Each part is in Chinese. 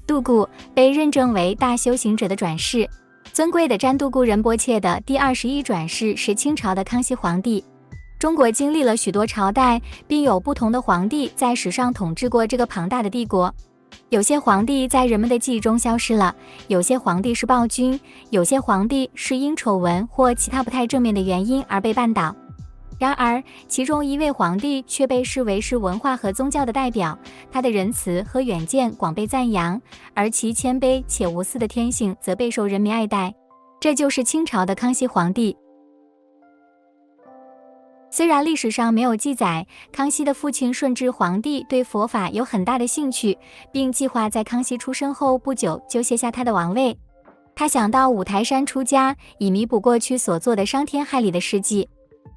杜固被认证为大修行者的转世。尊贵的詹杜固仁波切的第21转世是清朝的康熙皇帝。中国经历了许多朝代，并有不同的皇帝在史上统治过这个庞大的帝国。有些皇帝在人们的记忆中消失了，有些皇帝是暴君，有些皇帝是因丑闻或其他不太正面的原因而被绊倒。然而，其中一位皇帝却被视为是文化和宗教的代表，他的仁慈和远见广被赞扬，而其谦卑且无私的天性则备受人民爱戴。这就是清朝的康熙皇帝。虽然历史上没有记载，康熙的父亲顺治皇帝对佛法有很大的兴趣，并计划在康熙出生后不久就卸下他的王位。他想到五台山出家，以弥补过去所做的伤天害理的事迹。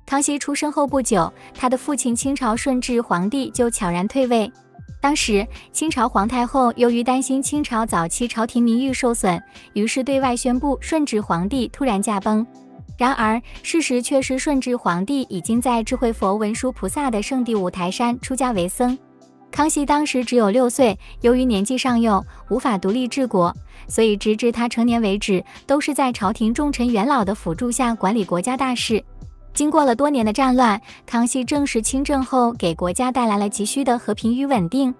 康熙出生后不久，他的父亲清朝顺治皇帝就悄然退位。当时清朝皇太后由于担心清朝早期朝廷名誉受损，于是对外宣布顺治皇帝突然驾崩。然而事实却是顺治皇帝已经在智慧佛文殊菩萨的圣地五台山出家为僧。康熙当时只有6岁，由于年纪尚幼，无法独立治国，所以直至他成年为止，都是在朝廷重臣元老的辅助下管理国家大事。经过了多年的战乱，康熙正式亲政后，给国家带来了急需的和平与稳定。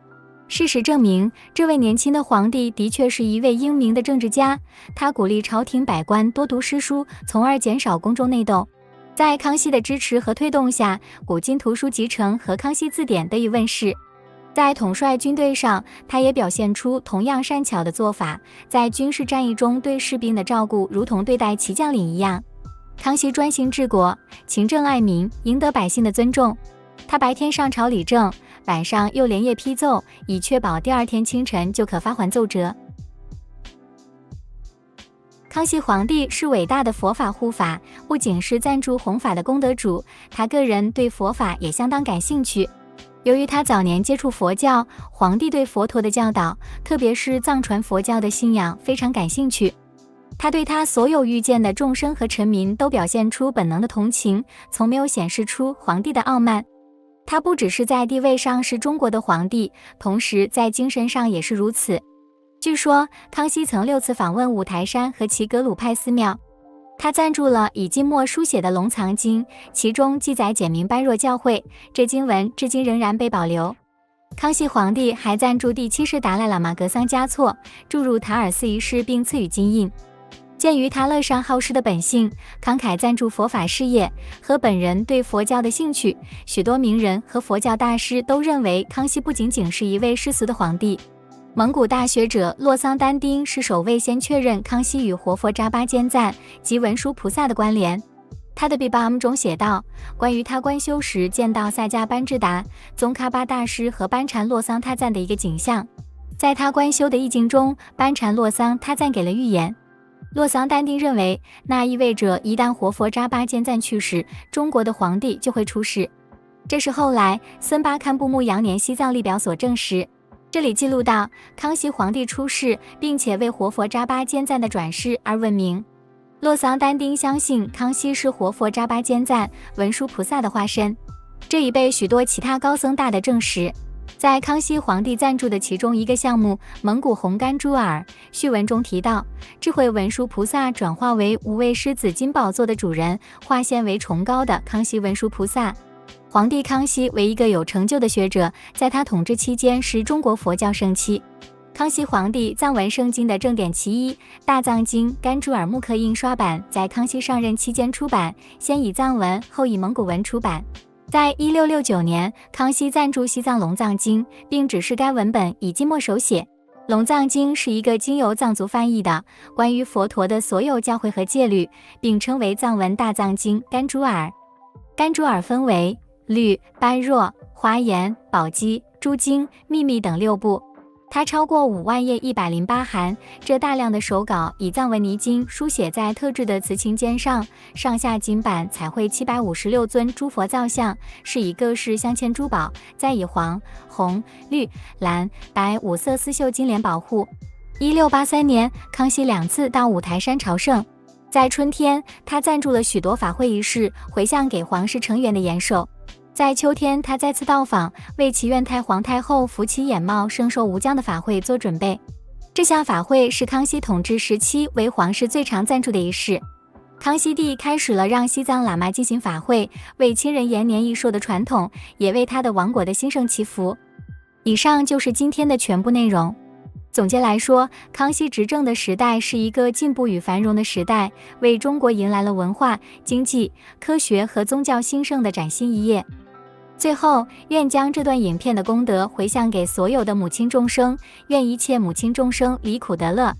事实证明，这位年轻的皇帝的确是一位英明的政治家。他鼓励朝廷百官多读诗书，从而减少宫中内斗。在康熙的支持和推动下，古今图书集成和康熙字典得以问世。在统帅军队上，他也表现出同样善巧的做法，在军事战役中对士兵的照顾如同对待其将领一样。康熙专心治国，勤政爱民，赢得百姓的尊重。他白天上朝理政，晚上又连夜批奏，以确保第二天清晨就可发还奏折。康熙皇帝是伟大的佛法护法，不仅是赞助弘法的功德主，他个人对佛法也相当感兴趣。由于他早年接触佛教，皇帝对佛陀的教导，特别是藏传佛教的信仰非常感兴趣。他对他所有遇见的众生和臣民都表现出本能的同情，从没有显示出皇帝的傲慢。他不只是在地位上是中国的皇帝，同时在精神上也是如此。据说康熙曾6次访问五台山和其格鲁派寺庙。他赞助了以金墨书写的龙藏经，其中记载简明般若教诲，这经文至今仍然被保留。康熙皇帝还赞助第7世达赖喇嘛格桑嘉措，注入塔尔寺一世并赐予金印。鉴于他乐善好施的本性，慷慨赞助佛法事业和本人对佛教的兴趣，许多名人和佛教大师都认为康熙不仅仅是一位世俗的皇帝。蒙古大学者洛桑丹丁是首位先确认康熙与活佛扎巴坚赞及文殊菩萨的关联。他的 Bibam 中写道，关于他观修时见到萨迦班智达、宗喀巴大师和班禅洛桑他赞的一个景象。在他观修的意境中，班禅洛桑他赞给了预言。洛桑丹丁认为，那意味着一旦活佛扎巴坚赞去世，中国的皇帝就会出世。这是后来森巴堪布木羊年西藏历表所证实。这里记录到康熙皇帝出世，并且为活佛扎巴坚赞的转世而闻名。洛桑丹丁相信康熙是活佛扎巴坚赞文殊菩萨的化身，这已被许多其他高僧大德证实。在康熙皇帝赞助的其中一个项目蒙古红甘珠尔序文中提到，智慧文殊菩萨转化为无畏狮子金宝座的主人，化现为崇高的康熙文殊菩萨。皇帝康熙为一个有成就的学者，在他统治期间是中国佛教盛期。康熙皇帝藏文圣经的正典其一《大藏经》甘珠尔木刻印刷版在康熙上任期间出版，先以藏文后以蒙古文出版。在1669年，康熙赞助西藏龙藏经，并指示该文本以金墨手写。龙藏经是一个经由藏族翻译的关于佛陀的所有教诲和戒律，并称为藏文大藏经甘珠尔。甘珠尔分为律、般若、华严、宝积、诸经、秘密等6部。它超过5万页108函，这大量的手稿以藏文泥金书写在特制的瓷琴笺上，上下金版彩绘756尊诸佛造像，是以各式镶嵌珠宝，再以黄、红、绿、蓝、白5色丝绣金莲保护。1683年，康熙2次到五台山朝圣。在春天，他赞助了许多法会仪式，回向给皇室成员的延寿。在秋天，他再次到访，为祈愿太皇太后扶起眼帽圣寿无疆的法会做准备。这项法会是康熙统治时期为皇室最常赞助的仪式。康熙帝开始了让西藏喇嘛进行法会，为亲人延年益寿的传统，也为他的王国的兴盛祈福。以上就是今天的全部内容。总结来说，康熙执政的时代是一个进步与繁荣的时代，为中国迎来了文化、经济、科学和宗教兴盛的崭新一页。最后，愿将这段影片的功德回向给所有的母亲众生，愿一切母亲众生离苦得乐。